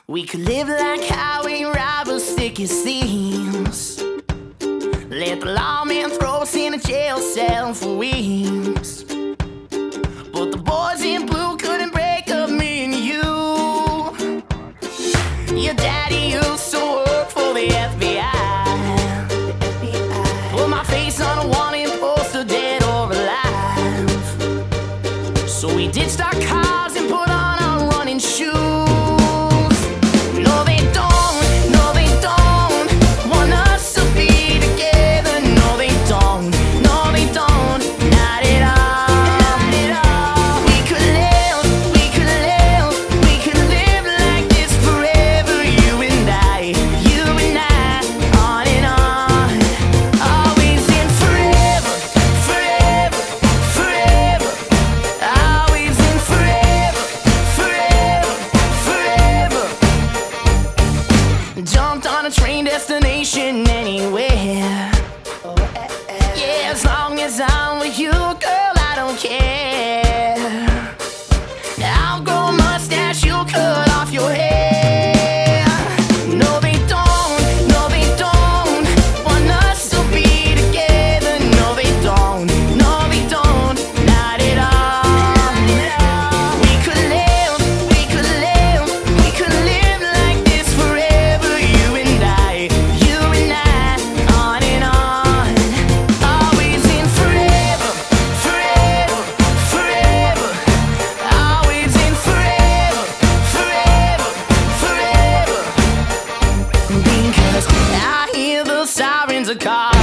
We could live like highway robbers, thick as thieves. Let the lawman throw us in a jail cell for weeks. But the boys in blue couldn't break up me and you. Your daddy used to work for the FBI. Put my face on a wanted poster, dead or alive. So we ditched our cars and put on our running shoes. Jumped on a train destination anywhere. Yeah, as long as I'm with you, girl, I don't care. I'll grow a mustache, you'll cut off your hair. No, they don't, no, they don't want us to be together. No, they don't, no, they don't, not at all. We could live, we could live, we could live like this forever. You and I, on and on. Always in forever, forever, forever. Always in forever, forever, forever. Because I hear the sirens of cars.